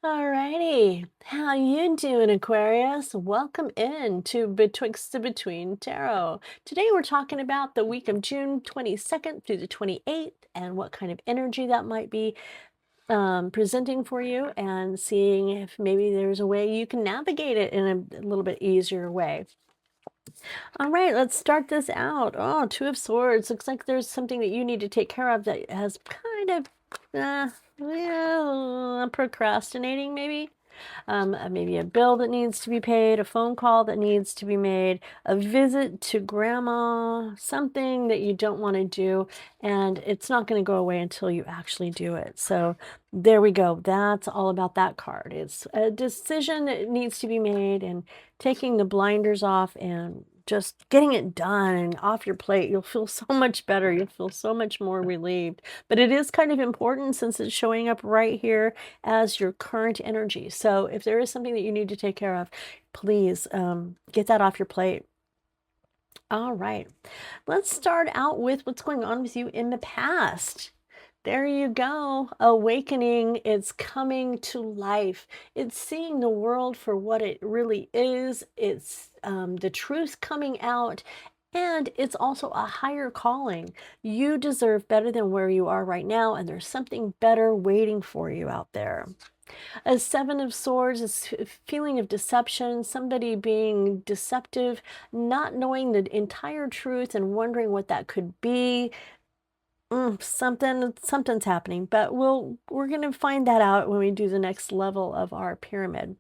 Alrighty, how you doing, Aquarius? Welcome in to Betwixt the Between Tarot. Today we're talking about the week of June 22nd through the 28th and what kind of energy that might be presenting for you, and seeing if maybe there's a way you can navigate it in a little bit easier way. All right, let's start this out. Oh, Two of Swords. Looks like there's something that you need to take care of that has kind of, well, procrastinating maybe. Maybe a bill that needs to be paid, a phone call that needs to be made, a visit to grandma, something that you don't want to do, and it's not going to go away until you actually do it. So there we go. That's all about that card. It's a decision that needs to be made, and taking the blinders off and just getting it done and off your plate. You'll feel so much better. You'll feel so much more relieved. But it is kind of important since it's showing up right here as your current energy. So if there is something that you need to take care of, please get that off your plate. All right, let's start out with what's going on with you in the past. There you go. Awakening. It's coming to life. It's seeing the world for what it really is. It's the truth coming out. And it's also a higher calling. You deserve better than where you are right now. And there's something better waiting for you out there. A Seven of Swords is a feeling of deception, somebody being deceptive, not knowing the entire truth and wondering what that could be. Something's happening, but we're going to find that out when we do the next level of our pyramid.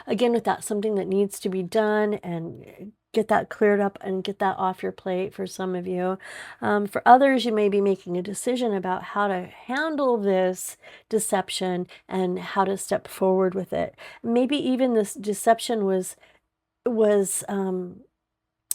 Again, with that, something that needs to be done, and get that cleared up and get that off your plate for some of you. For others, you may be making a decision about how to handle this deception and how to step forward with it. Maybe even this deception was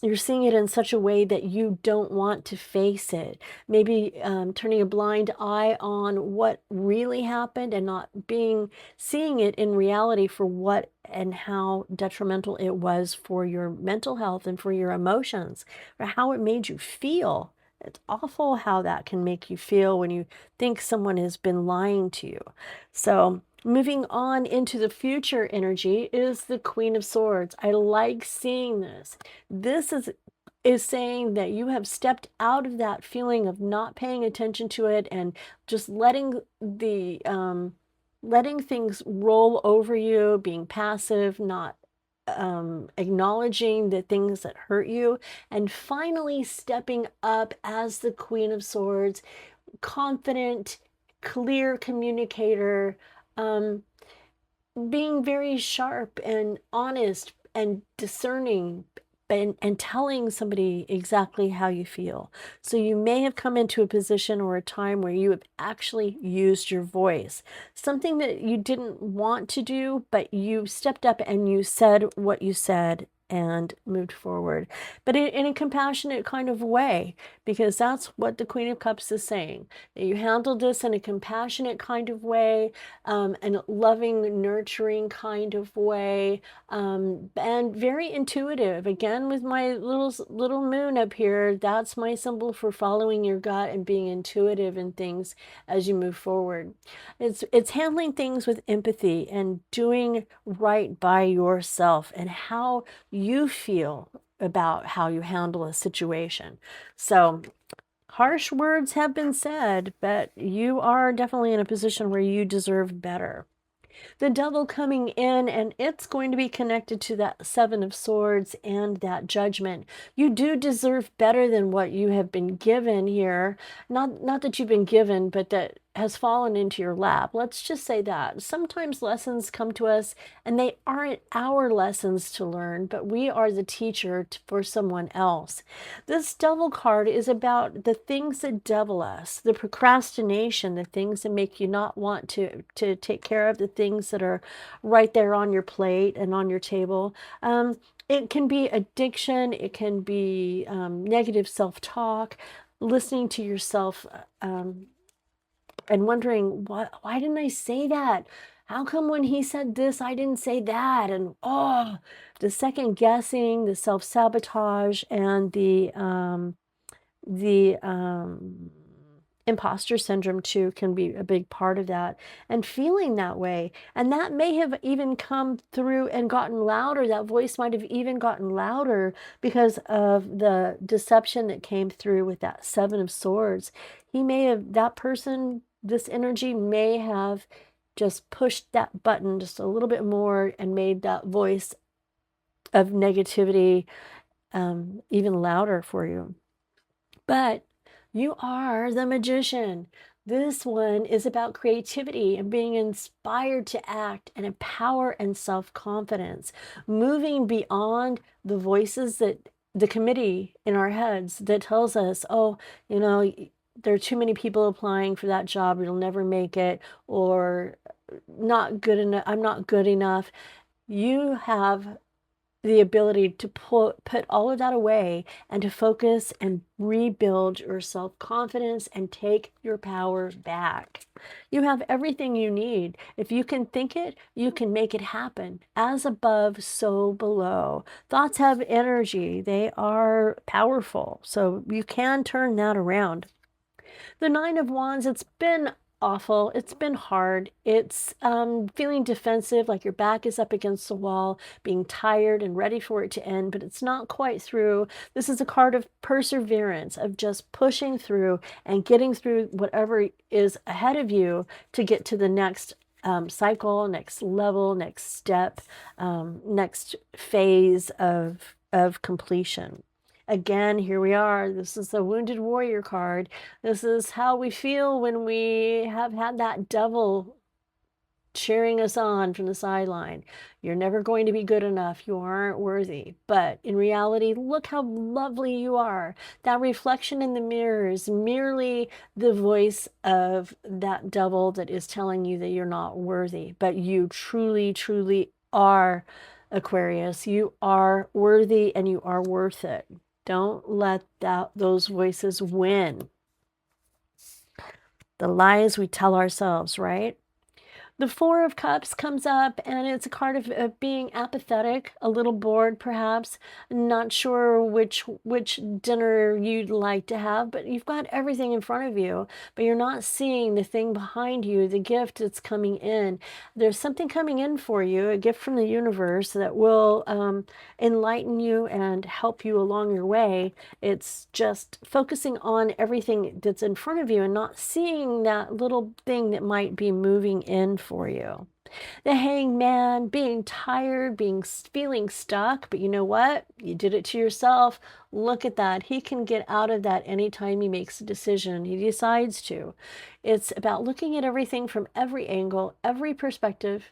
you're seeing it in such a way that you don't want to face it. Maybe turning a blind eye on what really happened and not seeing it in reality for what and how detrimental it was for your mental health and for your emotions, or how it made you feel. It's awful how that can make you feel when you think someone has been lying to you. So moving on into the future energy is the Queen of Swords. I like seeing this. This is saying that you have stepped out of that feeling of not paying attention to it and just letting things roll over you, being passive, not acknowledging the things that hurt you, and finally stepping up as the Queen of Swords, confident, clear communicator, um, being very sharp and honest and discerning, and telling somebody exactly how you feel. So you may have come into a position or a time where you have actually used your voice, something that you didn't want to do, but you stepped up and you said what you said and moved forward, but in a compassionate kind of way, because that's what the Queen of Cups is saying, that you handled this in a compassionate kind of way, and loving, nurturing kind of way, and very intuitive. Again, with my little moon up here, that's my symbol for following your gut and being intuitive in things as you move forward. It's handling things with empathy and doing right by yourself and how you feel about how you handle a situation. So harsh words have been said, but you are definitely in a position where you deserve better. The Devil coming in, and it's going to be connected to that Seven of Swords and that Judgment. You do deserve better than what you have been given here. Not that you've been given, but that has fallen into your lap. Let's just say that. Sometimes lessons come to us and they aren't our lessons to learn, but we are the teacher for someone else. This Devil card is about the things that devil us, the procrastination, the things that make you not want to take care of the things that are right there on your plate and on your table. It can be addiction. It can be negative self-talk, listening to yourself, and wondering, why didn't I say that? How come when he said this, I didn't say that? And the second guessing, the self-sabotage, and the Imposter syndrome too can be a big part of that, and feeling that way. And that may have even come through and gotten louder. That voice might have even gotten louder because of the deception that came through with that Seven of Swords. That person, this energy may have just pushed that button just a little bit more and made that voice of negativity even louder for you. But you are the magician. This one is about creativity and being inspired to act and empower and self-confidence, moving beyond the voices that the committee in our heads that tells us, oh, there are too many people applying for that job, you'll never make it, or not good enough, I'm not good enough. You have the ability to put all of that away and to focus and rebuild your self-confidence and take your power back. You have everything you need. If you can think it, you can make it happen. As above, so below. Thoughts have energy. They are powerful. So you can turn that around. The Nine of Wands, it's been awful. It's been hard. It's feeling defensive, like your back is up against the wall, being tired and ready for it to end, but it's not quite through. This is a card of perseverance, of just pushing through and getting through whatever is ahead of you to get to the next cycle, next level, next step, next phase of completion. Again, here we are. This is the Wounded Warrior card. This is how we feel when we have had that devil cheering us on from the sideline. You're never going to be good enough. You aren't worthy. But in reality, look how lovely you are. That reflection in the mirror is merely the voice of that devil that is telling you that you're not worthy. But you truly, truly are, Aquarius. You are worthy and you are worth it. Don't let those voices win. The lies we tell ourselves, right? The Four of Cups comes up, and it's a card of being apathetic, a little bored perhaps, not sure which dinner you'd like to have, but you've got everything in front of you, but you're not seeing the thing behind you, the gift that's coming in. There's something coming in for you, a gift from the universe that will enlighten you and help you along your way. It's just focusing on everything that's in front of you and not seeing that little thing that might be moving in for you. The Hangman, being tired, feeling stuck, but you know what? You did it to yourself. Look at that. He can get out of that anytime he makes a decision. He decides to. It's about looking at everything from every angle, every perspective.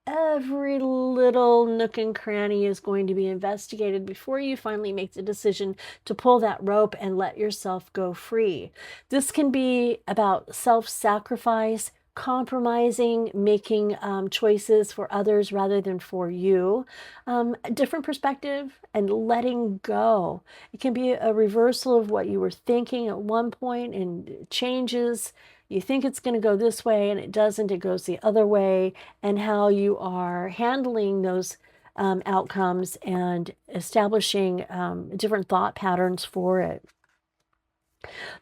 Every little nook and cranny is going to be investigated before you finally make the decision to pull that rope and let yourself go free. This can be about self-sacrifice, compromising, making choices for others rather than for you, a different perspective, and letting go. It can be a reversal of what you were thinking at one point and changes. You think it's going to go this way and it doesn't, it goes the other way, and how you are handling those outcomes and establishing different thought patterns for it.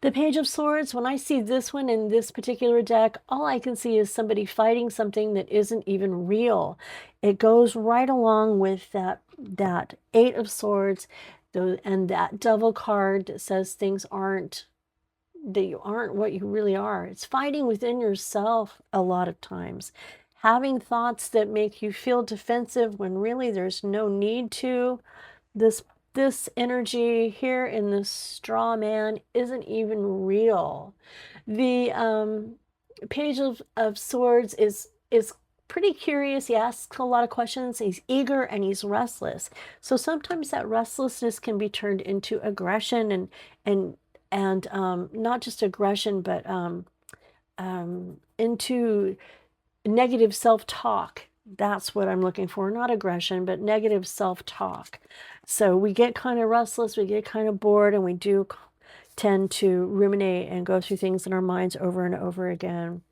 The Page of Swords, when I see this one in this particular deck, all I can see is somebody fighting something that isn't even real. It goes right along with that Eight of Swords and that Devil card that says things that you aren't what you really are. It's fighting within yourself a lot of times. Having thoughts that make you feel defensive when really there's no need to. This energy here in this straw man isn't even real. The Page of Swords is pretty curious. He asks a lot of questions. He's eager and he's restless. So sometimes that restlessness can be turned into aggression and not just aggression, but into negative self-talk. That's what I'm looking for. Not aggression, but negative self-talk. So we get kind of restless, we get kind of bored, and we do tend to ruminate and go through things in our minds over and over again.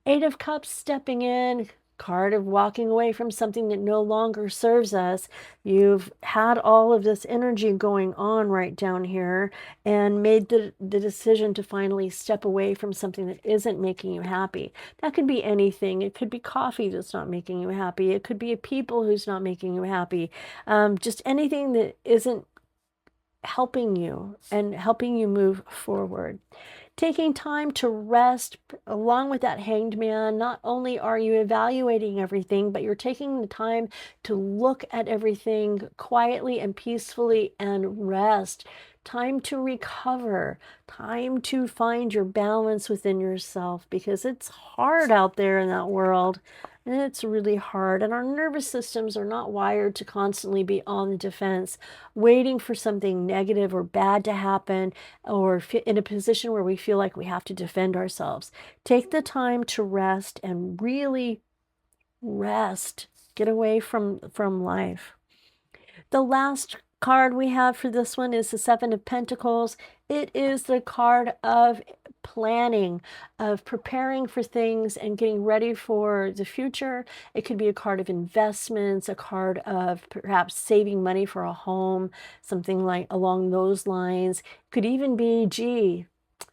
Eight of Cups stepping in, card of walking away from something that no longer serves us. You've had all of this energy going on right down here and made the decision to finally step away from something that isn't making you happy. That could be anything. It could be coffee that's not making you happy. It could be a people who's not making you happy. Just anything that isn't helping you and helping you move forward. Taking time to rest along with that hanged man, not only are you evaluating everything, but you're taking the time to look at everything quietly and peacefully and rest. Time to recover, time to find your balance within yourself, because it's hard out there in that world. And it's really hard. And our nervous systems are not wired to constantly be on the defense, waiting for something negative or bad to happen, or in a position where we feel like we have to defend ourselves. Take the time to rest and really rest. Get away from life. The last card we have for this one is the Seven of Pentacles. It is the card of planning, of preparing for things and getting ready for the future. It could be a card of investments, a card of perhaps saving money for a home, something like along those lines. Could even be, gee,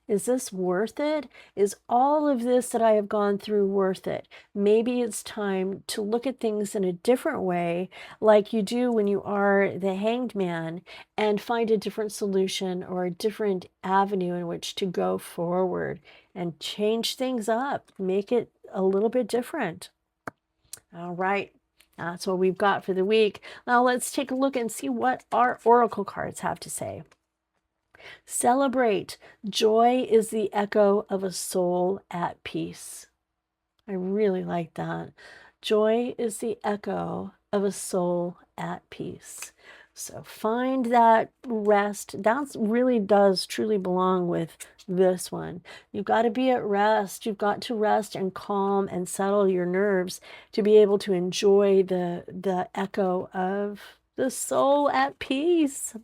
is this worth it? Is all of this that I have gone through worth it? Maybe it's time to look at things in a different way, like you do when you are the hanged man, and find a different solution or a different avenue in which to go forward and change things up, make it a little bit different. All right. That's what we've got for the week. Now let's take a look and see what our oracle cards have to say. Celebrate. Joy is the echo of a soul at peace. I really like that. Joy is the echo of a soul at peace. So find that rest. That really does truly belong with this one. You've got to be at rest. You've got to rest and calm and settle your nerves to be able to enjoy the echo of the soul at peace.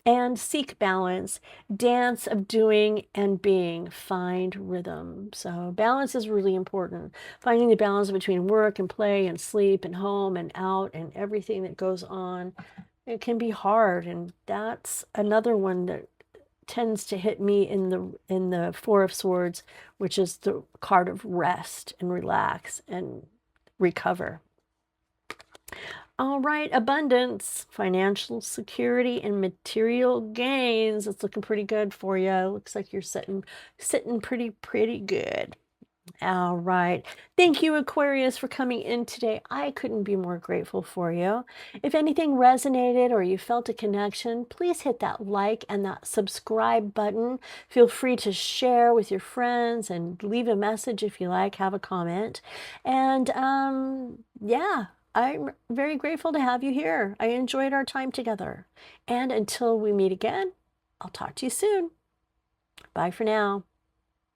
And seek balance, dance of doing and being, find rhythm. So balance is really important. Finding the balance between work and play and sleep and home and out and everything that goes on. It can be hard, and that's another one that tends to hit me in the Four of Swords, which is the card of rest and relax and recover. All right, abundance, financial security, and material gains. It's looking pretty good for you. Looks like you're sitting pretty good. All right. Thank you, Aquarius, for coming in today. I couldn't be more grateful for you. If anything resonated or you felt a connection, please hit that like and that subscribe button. Feel free to share with your friends and leave a message if you like, have a comment. And yeah, I'm very grateful to have you here. I enjoyed our time together. And until we meet again, I'll talk to you soon. Bye for now.